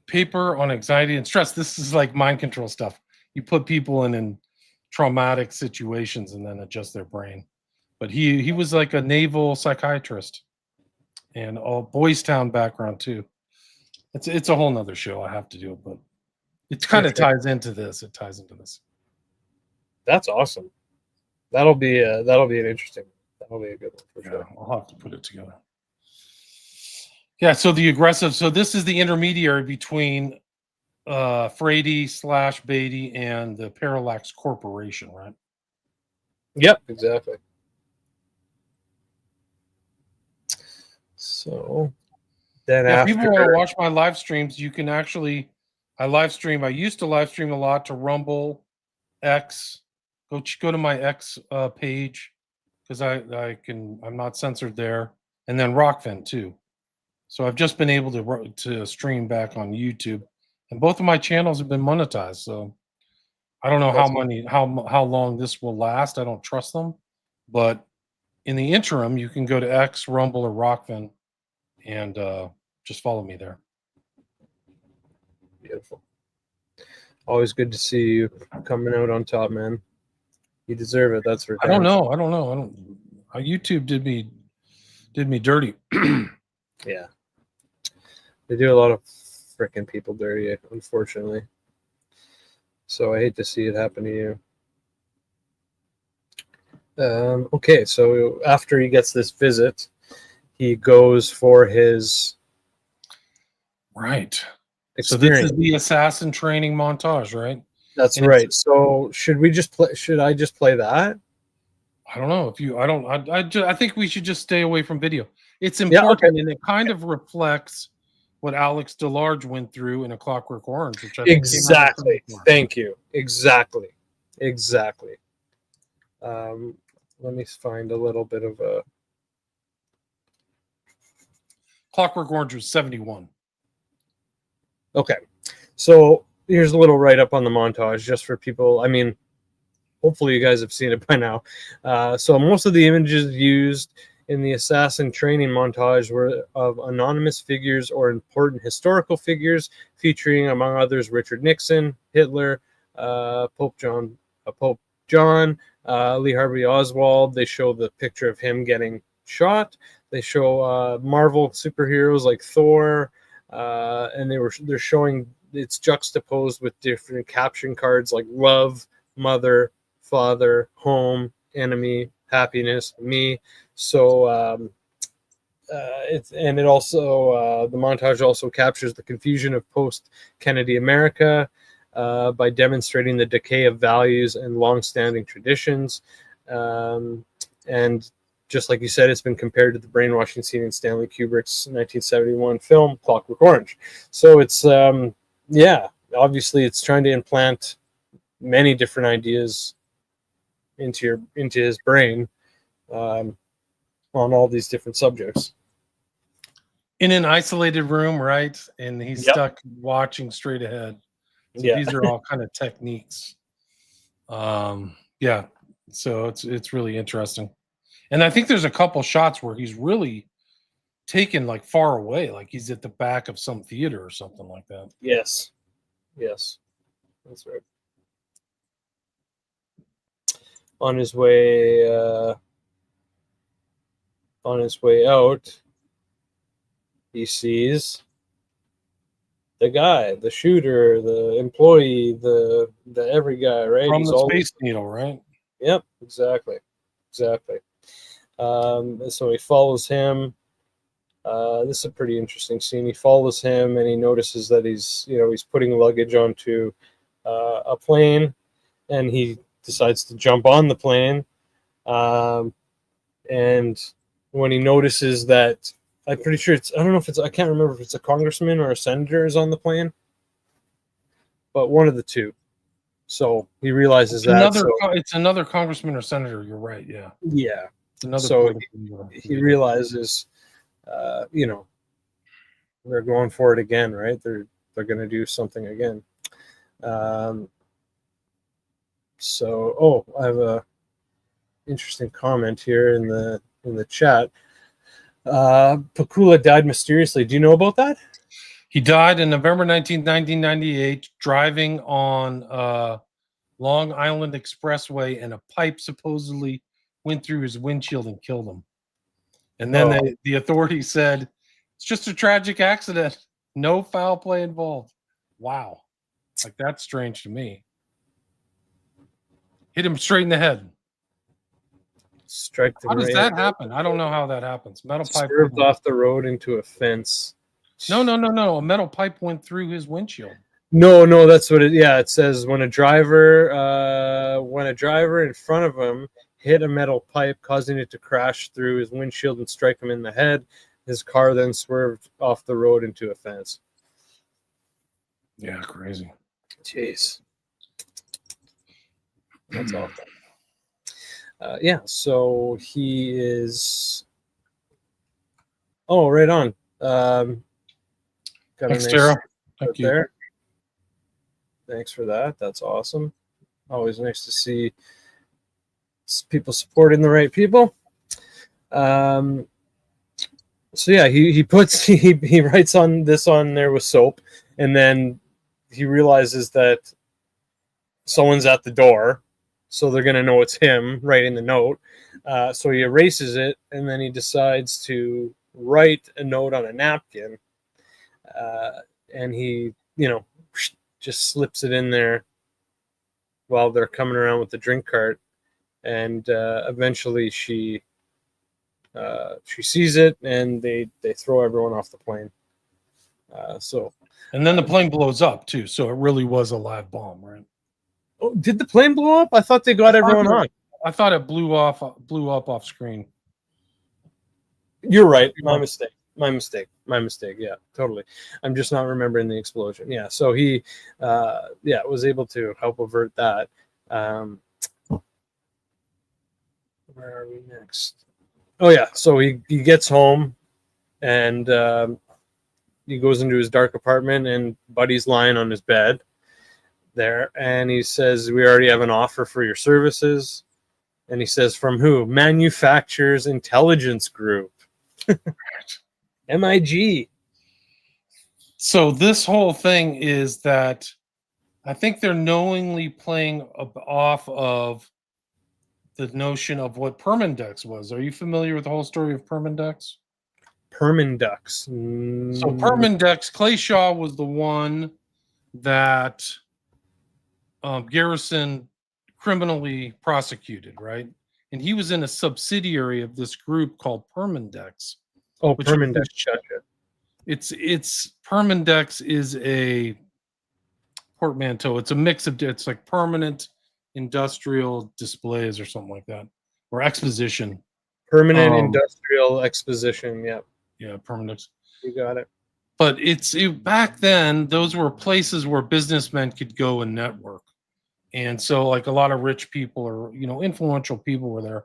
Paper on anxiety and stress. This is like mind control stuff. You put people in traumatic situations and then adjust their brain. But he was like a naval psychiatrist and all Boys Town background too. It's a whole nother show. I have to do it, but it kind of ties into this. It ties into this. That's awesome. That'll be an interesting. That'll be a good one for sure. Yeah, I'll have to put it together. Yeah, so the aggressive. So this is the intermediary between Frady / Beatty and the Parallax Corporation, right? Yep, exactly. So then if after people want to watch my live streams, you can actually. I used to live stream a lot to Rumble, X. Go to my X page because I'm not censored there, and then Rockfin too. So I've just been able to stream back on YouTube, and both of my channels have been monetized. So I don't know how long this will last. I don't trust them, but in the interim, you can go to X, Rumble, or Rockfin and just follow me there. Beautiful. Always good to see you coming out on top, man. You deserve it. That's for I don't know. YouTube did me dirty. Yeah. They do a lot of freaking people dirty, unfortunately. So I hate to see it happen to you. Okay, so after he gets this visit, he goes for his Right. experience. So this is the assassin training montage, right? That's and right. So should we just play? Should I just play that? I don't know if you. I don't. I think we should just stay away from video. It's important, okay. and it kind of reflects what Alex DeLarge went through in A Clockwork Orange, which I think Exactly. Thank you. Exactly. Let me find a little bit of a. Clockwork Orange was 71. Okay, so here's a little write-up on the montage just for people. I mean, hopefully you guys have seen it by now. So most of the images used in the assassin training montage were of anonymous figures or important historical figures, featuring, among others, Richard Nixon, Hitler, Pope John, Lee Harvey Oswald. They show the picture of him getting shot. They show Marvel superheroes like Thor, and they're showing it's juxtaposed with different caption cards like love, mother, father, home, enemy, happiness, me. So it also the montage also captures the confusion of post-Kennedy America by demonstrating the decay of values and long-standing traditions. And just like you said, it's been compared to the brainwashing scene in Stanley Kubrick's 1971 film Clockwork Orange. So it's obviously it's trying to implant many different ideas into his brain on all these different subjects. In an isolated room, right? And he's stuck watching straight ahead. So these are all kind of techniques. Yeah. So it's really interesting. And I think there's a couple shots where he's really taken like far away, like he's at the back of some theater or something like that. Yes. That's right. On his way out, he sees the guy, the shooter, the employee, the every guy, right? From the Space Needle, right? Yep, exactly. So he follows him. This is a pretty interesting scene. He follows him, and he notices that he's putting luggage onto a plane, and he decides to jump on the plane. And when he notices that, I'm pretty sure I can't remember if it's a congressman or a senator is on the plane, but one of the two. So he realizes it's another congressman or senator. You're right. Yeah. Yeah. It's another. So he realizes, they're going for it again, right? They're going to do something again. So, I have a interesting comment here in the chat. Pakula died mysteriously. Do you know about that? He died in November 1998, driving on Long Island Expressway, and a pipe supposedly went through his windshield and killed him. And then the authorities said, it's just a tragic accident. No foul play involved. Wow. Like, that's strange to me. Hit him straight in the head. How does that happen? I don't know how that happens. Metal pipe swerved off the road into a fence. No. A metal pipe went through his windshield. No, that's what it. Yeah, it says when a driver in front of him hit a metal pipe, causing it to crash through his windshield and strike him in the head. His car then swerved off the road into a fence. Yeah, crazy. Jeez, that's awful. So he is. Oh, right on. Thanks, Tara. Thank you. There. Thanks for that. That's awesome. Always nice to see people supporting the right people. So yeah, he puts he writes on there with soap, and then he realizes that someone's at the door, so they're gonna know it's him writing the note. So he erases it, and then he decides to write a note on a napkin, and he just slips it in there while they're coming around with the drink cart, and eventually she sees it, and they throw everyone off the plane. And then the plane blows up too, so it really was a live bomb, right? Oh, did the plane blow up? I thought they got everyone on. I thought it blew up off screen. You're right. My mistake. Yeah, totally. I'm just not remembering the explosion. Yeah, so he was able to help avert that. Where are we next? Oh yeah, so he gets home, and he goes into his dark apartment, and Buddy's lying on his bed there, and he says, "We already have an offer for your services." And he says, "From who?" "Manufacturers Intelligence Group." MIG. So this whole thing is that I think they're knowingly playing off of the notion of what Permindex was. Are you familiar with the whole story of Permindex? Permindex. So Permindex, Clay Shaw was the one that Garrison criminally prosecuted, right? And he was in a subsidiary of this group called Permindex. Oh, Permindex. Gotcha. It's Permindex is a portmanteau. It's a mix of, it's like permanent industrial displays or something like that, or exposition. Permanent industrial exposition. Yeah. Yeah, Permindex. You got it. But back then, those were places where businessmen could go and network. And so like a lot of rich people or, influential people were there.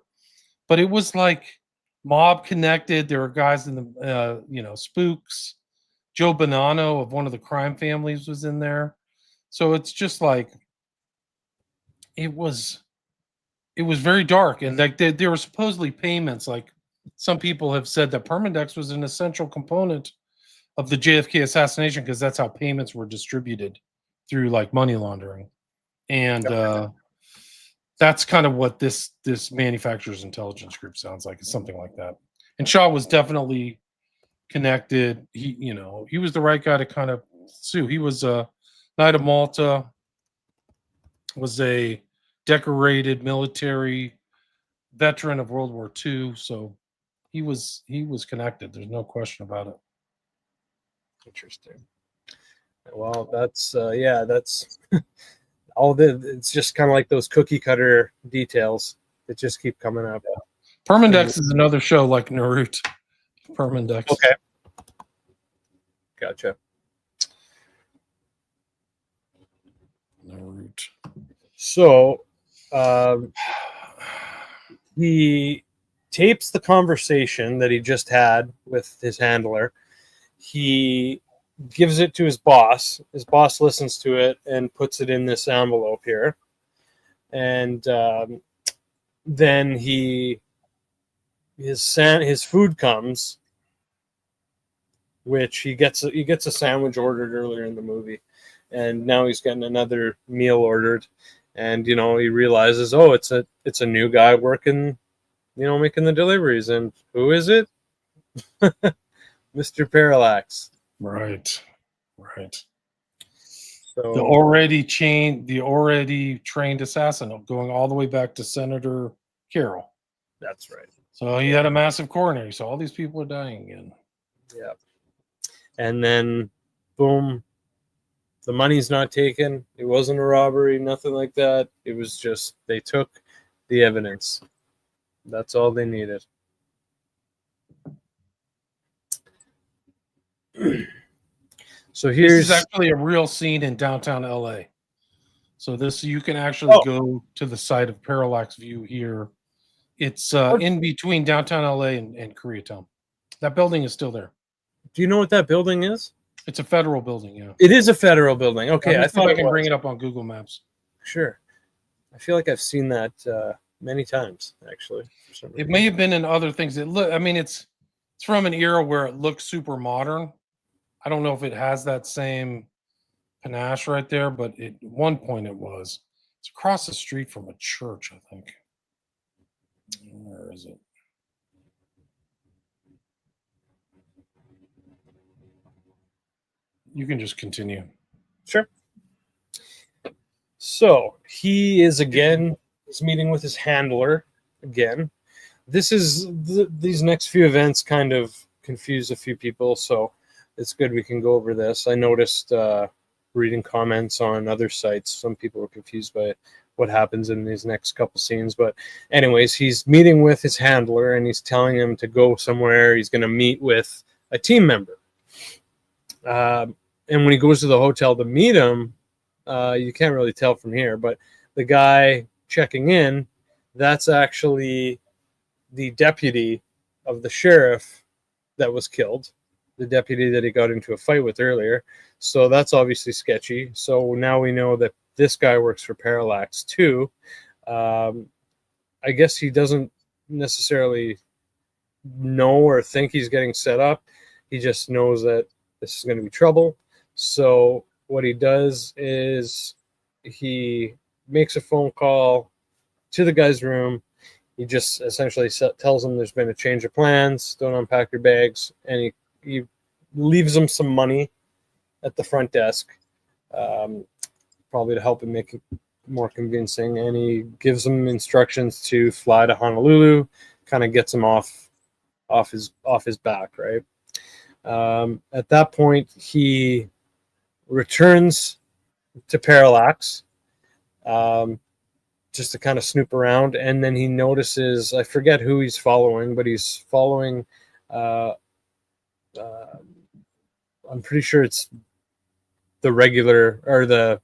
But it was like mob connected. There were guys in the, spooks. Joe Bonanno of one of the crime families was in there. So it's just like, it was very dark. And like there were supposedly payments. Like some people have said that Permindex was an essential component of the JFK assassination because that's how payments were distributed through like money laundering. And that's kind of what this manufacturer's intelligence group sounds like. It's something like that. And Shaw was definitely connected. He was the right guy to kind of sue. He was a Knight of Malta, was a decorated military veteran of World War II. So he was connected. There's no question about it. Interesting. Well, that's that's it's just kind of like those cookie cutter details that just keep coming up. Yeah. Permindex is another show like Naruto. Permindex. Okay. Gotcha. Naruto. So he tapes the conversation that he just had with his handler. He gives it to his boss. His boss listens to it and puts it in this envelope here. And then his food comes, which he gets a sandwich ordered earlier in the movie, and now he's getting another meal ordered, and he realizes, oh, it's a new guy working, making the deliveries, and who is it? Mr. Parallax. Right. So the already trained assassin, going all the way back to Senator Carroll. That's right. So he had a massive coronary. So all these people are dying again. Yeah. And then, boom, the money's not taken. It wasn't a robbery, nothing like that. It was just they took the evidence. That's all they needed. So this is actually a real scene in downtown LA. So you can actually go to the site of Parallax View here. It's in between downtown LA and Koreatown. That building is still there. Do you know what that building is? It's a federal building, yeah. It is a federal building. Okay, I thought I can bring it up on Google Maps. Sure. I feel like I've seen that many times, actually. It may have been in other things. It's It's from an era where it looks super modern. I don't know if it has that same panache right there, but at one point it was. It's across the street from a church, I think. Where is it? You can just continue. Sure. So he is again. He's meeting with his handler again. These next few events kind of confuse a few people, so it's good we can go over this. I noticed reading comments on other sites, some people were confused by what happens in these next couple scenes. But anyways, he's meeting with his handler and he's telling him to go somewhere. He's going to meet with a team member. And when he goes to the hotel to meet him, you can't really tell from here, but the guy checking in, that's actually the deputy of the sheriff that was killed, the deputy that he got into a fight with earlier. So that's obviously sketchy. So now we know that this guy works for Parallax too. I guess he doesn't necessarily know or think he's getting set up. He just knows that this is going to be trouble. So what he does is he makes a phone call to the guy's room. He just essentially tells him there's been a change of plans, don't unpack your bags, and he leaves him some money at the front desk, probably to help him make it more convincing, and he gives him instructions to fly to Honolulu, kind of gets him off his back, right? At that point, he returns to Parallax, just to kind of snoop around, and then he notices, I forget who he's following, but he's following I'm pretty sure it's the regular, or the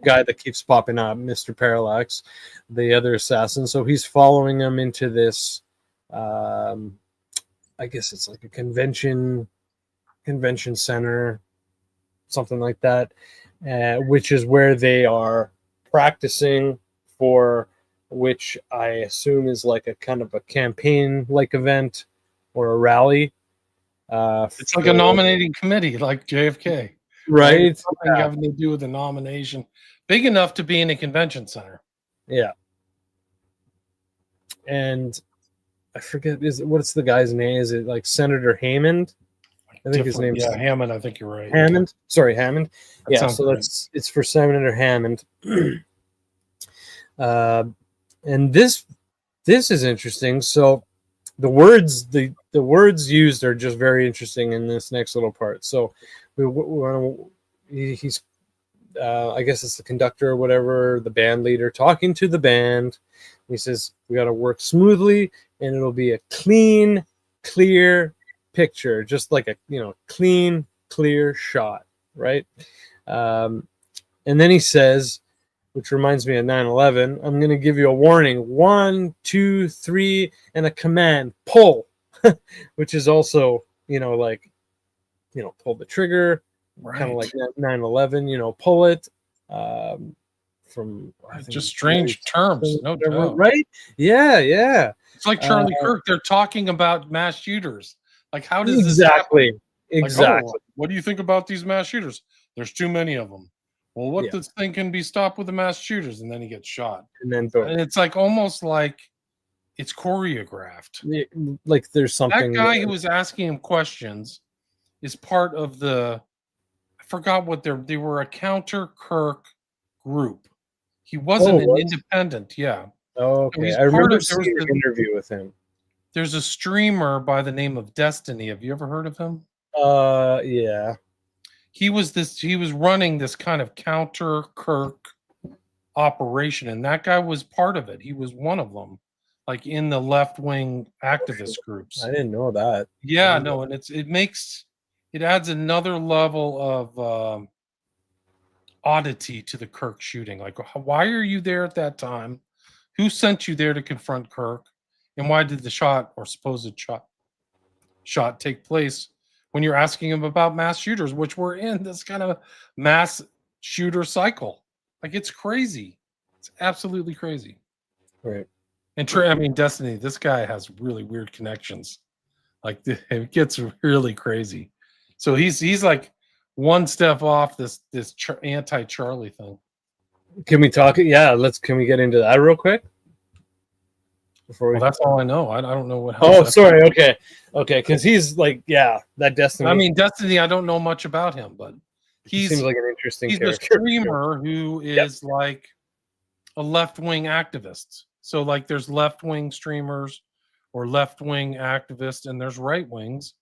guy that keeps popping up, Mr. Parallax, the other assassin. So he's following him into this, I guess it's like a convention center, something like that, which is where they are practicing for, which I assume is like a kind of a campaign-like event or a rally. It's like a nominating committee, like JFK. Right? Something having to do with the nomination. Big enough to be in a convention center. Yeah. And I forget, what's the guy's name? Is it like Senator Hammond? I think his name's Hammond. I think you're right. Hammond. Sorry, Hammond. Yeah, so right. it's for Senator Hammond. And this is interesting. So the words used are just very interesting in this next little part. So he's I guess it's the conductor or whatever, the band leader, talking to the band. He says, we got to work smoothly and it'll be a clean, clear picture, just like a clean, clear shot, right? And then he says, which reminds me of 9/11, I'm going to give you a warning: 1, 2, 3, and a command: pull, which is also pull the trigger, right. Kind of like 9/11, pull it. From just strange terms, no doubt. Right? Yeah. It's like Charlie Kirk. They're talking about mass shooters. Like, how does exactly this happen? Exactly? Like, what do you think about these mass shooters? There's too many of them. Well, what this thing can be stopped with the mass shooters, and then he gets shot. And then boom. And it's like almost like it's choreographed. Like there's something. That guy who was asking him questions is part of the. I forgot what they were, a counter Kirk group. He wasn't an independent. Yeah. Oh, okay. I remember seeing an interview with him. There's a streamer by the name of Destiny. Have you ever heard of him? Yeah. He was running this kind of counter Kirk operation, and that guy was part of it. He was one of them, like in the left-wing activist groups. I didn't know that. Yeah, no, and it adds another level of oddity to the Kirk shooting. Like, why are you there at that time? Who sent you there to confront Kirk? And why did the shot or supposed shot take place when you're asking him about mass shooters, which we're in this kind of mass shooter cycle? Like, it's crazy. It's absolutely crazy. Right. And I mean, Destiny, this guy has really weird connections. Like it gets really crazy. So he's like one step off this anti-Charlie thing. Can we talk? Yeah, can we get into that real quick? Before Well, that's all I know. I don't know what else. Oh, sorry. Okay. Because he's like, yeah, that Destiny. I mean, Destiny, I don't know much about him, but he seems like an interesting he's character. a streamer who is like a left-wing activist. So like there's left-wing streamers or left-wing activists, and there's right wings.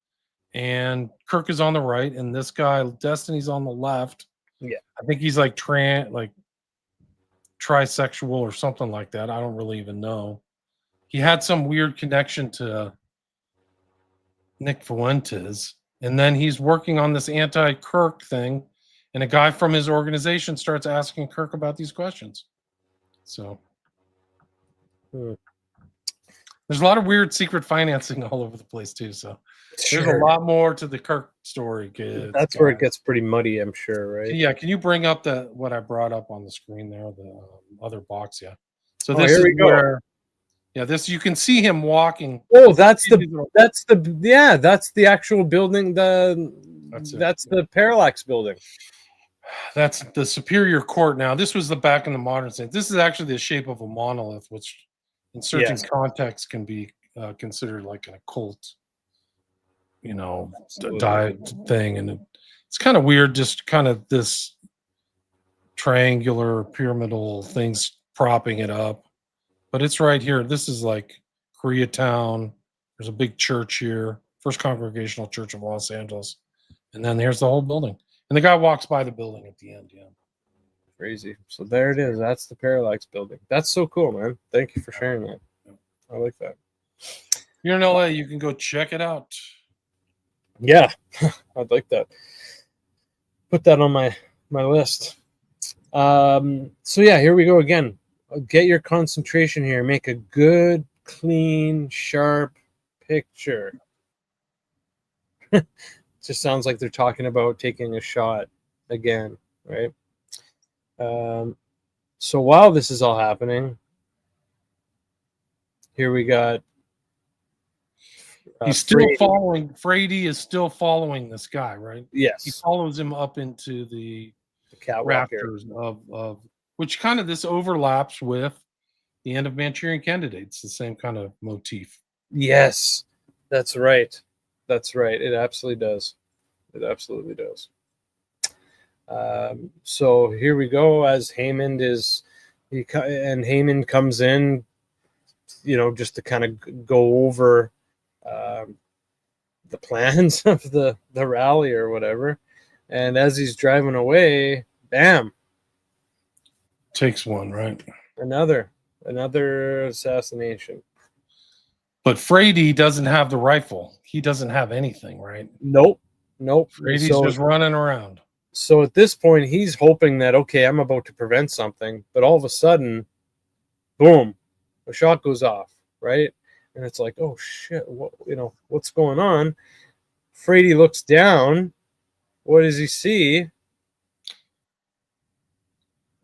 And Kirk is on the right, and this guy, Destiny's on the left. Yeah. I think he's like trisexual or something like that. I don't really even know. He had some weird connection to Nick Fuentes, and then he's working on this anti-Kirk thing, and a guy from his organization starts asking Kirk about these questions. So there's a lot of weird secret financing all over the place too. So there's a lot more to the Kirk story, kids. That's where it gets pretty muddy, I'm sure, right? Yeah. Can you bring up what I brought up on the screen there, the other box? Yeah. So this is where. Yeah, this you can see him walking. Oh, that's the actual building. That's the Parallax building. That's the Superior Court. Now, this was the back in the modern sense. This is actually the shape of a monolith, which in certain contexts can be considered like an occult, diet thing. And it's kind of weird, just kind of this triangular pyramidal things propping it up. But it's right here. This is like Koreatown. There's a big church here, First Congregational Church of Los Angeles. And then here's the whole building. And the guy walks by the building at the end, yeah. Crazy. So there it is. That's the Parallax building. That's so cool, man. Thank you for sharing that. I like that. If you're in LA, you can go check it out. Yeah, I'd like that. Put that on my list. So yeah, here we go again. Get your concentration here. Make a good, clean, sharp picture. Just sounds like they're talking about taking a shot again, right? So while this is all happening, here we got. He's still following. Frady is still following this guy, right? Yes. He follows him up into the rafters of which kind of this overlaps with the end of Manchurian Candidates, the same kind of motif. Yes, that's right. That's right. It absolutely does. It absolutely does. So here we go. As Hammond Hammond comes in, just to kind of go over the plans of the rally or whatever. And as he's driving away, bam. Takes one, right? Another assassination. But Frady doesn't have the rifle. He doesn't have anything, right? Nope. Frady's just running around. So at this point, he's hoping that, okay, I'm about to prevent something, but all of a sudden, boom, a shot goes off, right? And it's like, oh shit, what's going on? Frady looks down. What does he see?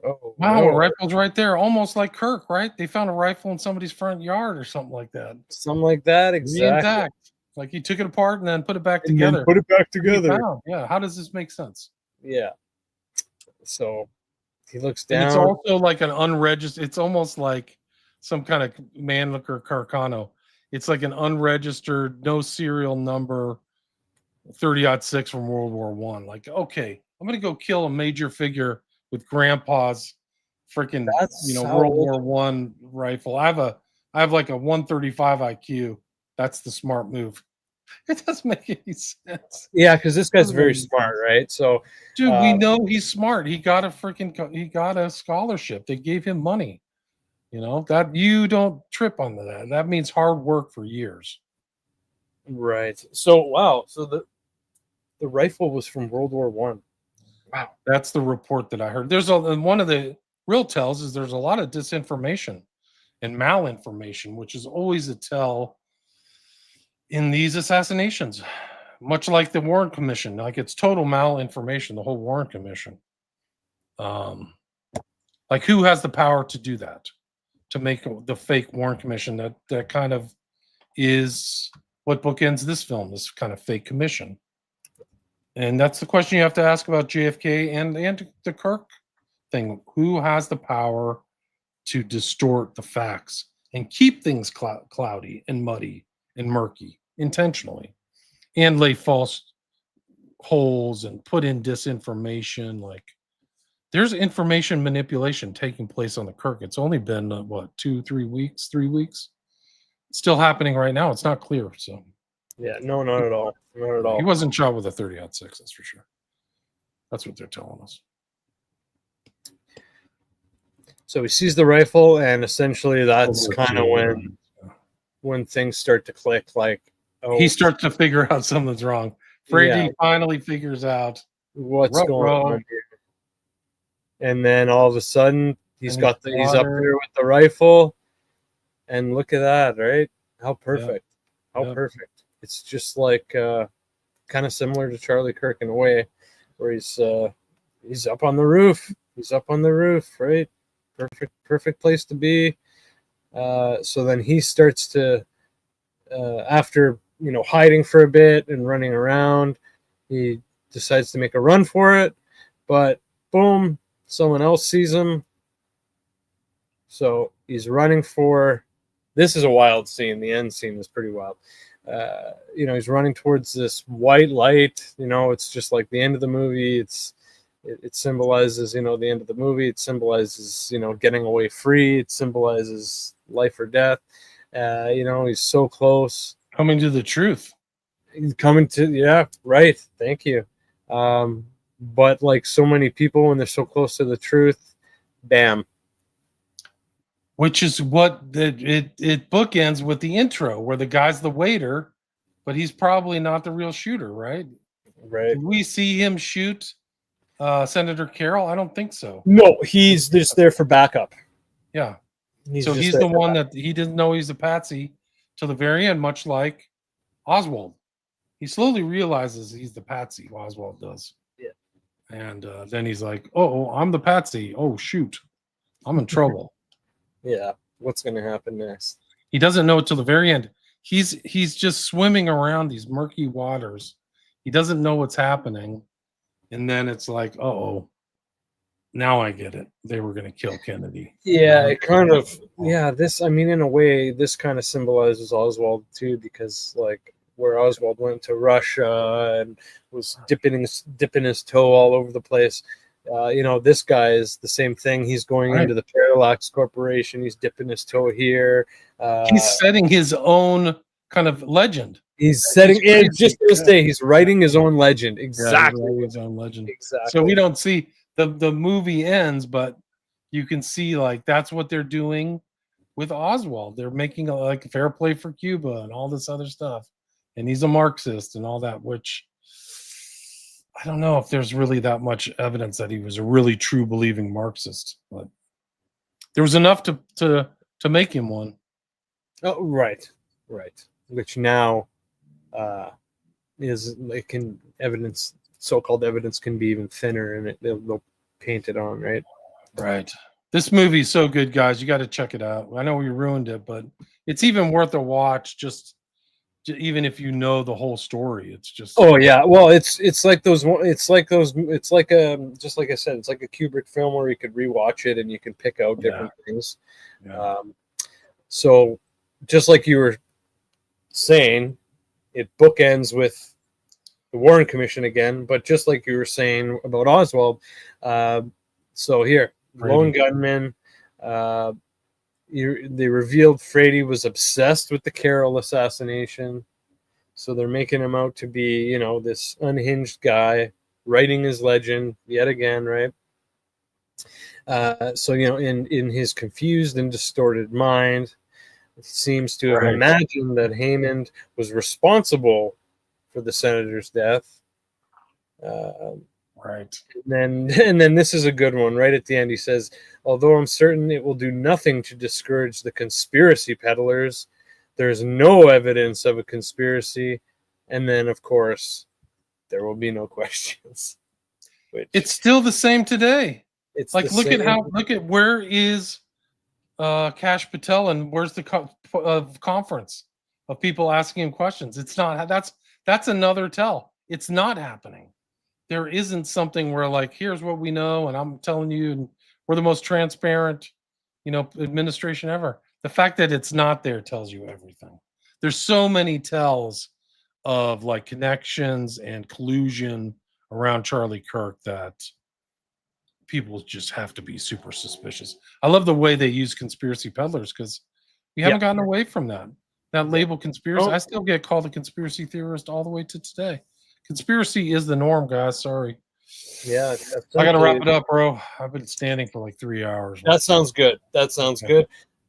Oh, wow, a rifle's right there, almost like Kirk, right? They found a rifle in somebody's front yard or something like that. Something like that, exactly. Intact. Like he took it apart and then put it back together. Yeah, how does this make sense? Yeah. So he looks down. And it's also like an unregistered, it's almost like some kind of Mannlicher Carcano. It's like an unregistered, no serial number 30-06 from World War I. Like, okay, I'm gonna go kill a major figure with grandpa's freaking World War I rifle. I have like a 135 IQ. That's the smart move. It doesn't make any sense. Yeah, because this guy's very smart, right? So, dude, we know he's smart. He got a scholarship. They gave him money. That you don't trip on that. That means hard work for years. Right. So wow. So the rifle was from World War I. Wow. That's the report that I heard. One of the real tells is there's a lot of disinformation and malinformation, which is always a tell in these assassinations, much like the Warren Commission. Like it's total malinformation, the whole Warren Commission. Like who has the power to do that? To make the fake Warren Commission that kind of is what bookends this film, this kind of fake commission. And that's the question you have to ask about JFK and the Kirk thing. Who has the power to distort the facts and keep things cloudy and muddy and murky intentionally, and lay false holes and put in disinformation? Like, there's information manipulation taking place on the Kirk. It's only been what, 2-3 weeks, 3 weeks. It's still happening right now. It's not clear. So Yeah, no, not at all. Not at all. he wasn't shot with a 30-06, that's for sure. That's what they're telling us. So he sees the rifle, and essentially that's kind of when things start to click. Like, oh, He starts to figure out something's wrong. Frady finally figures out what's going on here. And then all of a sudden, he's up there with the rifle, and look at that, right? How perfect! How perfect! It's just like kind of similar to Charlie Kirk in a way, where he's up on the roof. He's up on the roof, right? Perfect place to be. So then he starts to, after hiding for a bit and running around, he decides to make a run for it, but boom, someone else sees him. So he's running for. This is a wild scene. The end scene is pretty wild. He's running towards this white light. It's just like the end of the movie. It symbolizes, the end of the movie. It symbolizes, getting away free. It symbolizes life or death. He's so close. Coming to the truth. Right. Thank you. But like so many people, when they're so close to the truth, bam. Which is what it bookends with the intro, where the guy's the waiter, but he's probably not the real shooter, right? Right. Did we see him shoot Senator Carroll? I don't think so. No, he's just there for backup. Yeah. He's the one that he didn't know he's a patsy till the very end, much like Oswald. He slowly realizes he's the patsy, Oswald does. Yeah. And then he's like, oh, I'm the patsy. Oh, shoot. I'm in trouble. Yeah. What's going to happen next? He doesn't know it till the very end. He's just swimming around these murky waters. He doesn't know what's happening. And then it's like, now I get it. They were going to kill Kennedy. Yeah, it kind of, in a way, this kind of symbolizes Oswald too, because like where Oswald went to Russia and was dipping his toe all over the place. This guy is the same thing. He's going into the Parallax Corporation. He's dipping his toe here. He's setting his own kind of legend. He's setting it just to this day. He's writing his own legend. Exactly. His own legend. Exactly. So we don't see the movie ends, but you can see like that's what they're doing with Oswald. They're making a fair play for Cuba and all this other stuff. And he's a Marxist and all that, which I don't know if there's really that much evidence that he was a really true believing Marxist, but there was enough to make him one. Oh, right. Which now so-called evidence can be even thinner, and they'll paint it on, right? Right. This movie is so good, guys. You got to check it out. I know we ruined it, but it's even worth a watch. Just even if you know the whole story, it's just. Oh yeah, well, it's like just like I said, it's like a Kubrick film where you could rewatch it and you can pick out different things. Yeah. So just like you were saying, it bookends with the Warren Commission again, but just like you were saying about Oswald. So here, lone gunman. They revealed Frady was obsessed with the Carroll assassination. So they're making him out to be, this unhinged guy writing his legend yet again, right? So, in his confused and distorted mind, he seems to have imagined that Hammond was responsible for the senator's death. Right. And then this is a good one. Right at the end, he says, although I'm certain it will do nothing to discourage the conspiracy peddlers, there's no evidence of a conspiracy. And then, of course, there will be no questions. It's still the same today. It's like, look at where is Kash Patel and where's the conference? of people asking him questions. It's not, that's another tell. It's not happening. There isn't something where like, here's what we know, and I'm telling you, and we're the most transparent, administration ever. The fact that it's not there tells you everything. There's so many tells of like connections and collusion around Charlie Kirk that people just have to be super suspicious. I love the way they use conspiracy peddlers because we haven't gotten away from that label conspiracy. I still get called a conspiracy theorist all the way to today. Conspiracy is the norm, guys. Sorry. Yeah, I got to wrap it up, bro. I've been standing for like 3 hours. That sounds good. That sounds good.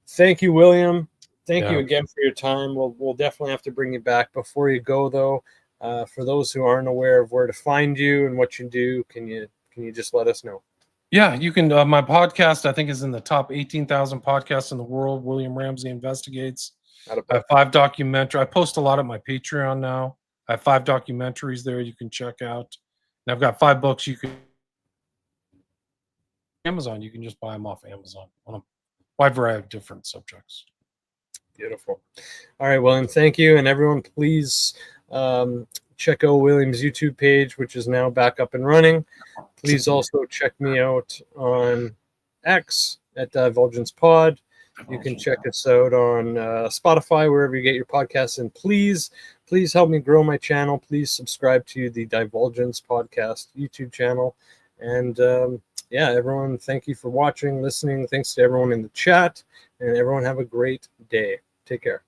Thank you, William. Thank you again for your time. We'll definitely have to bring you back. Before you go, though, for those who aren't aware of where to find you and what you do, can you just let us know? Yeah, you can. My podcast, I think, is in the top 18,000 podcasts in the world. William Ramsey Investigates. I have 5 documentaries. I post a lot at my Patreon now. I have 5 documentaries there you can check out. And I've got 5 books you can Amazon. You can just buy them off Amazon on a wide variety of different subjects. Beautiful. All right, William, thank you. And everyone, please check out William's YouTube page, which is now back up and running. Please also check me out on X at Divulgence Pod. You can check us out on Spotify, wherever you get your podcasts. And please help me grow my channel. Please subscribe to the Divulgence Podcast YouTube channel. And everyone, thank you for watching, listening. Thanks to everyone in the chat. And everyone have a great day. Take care.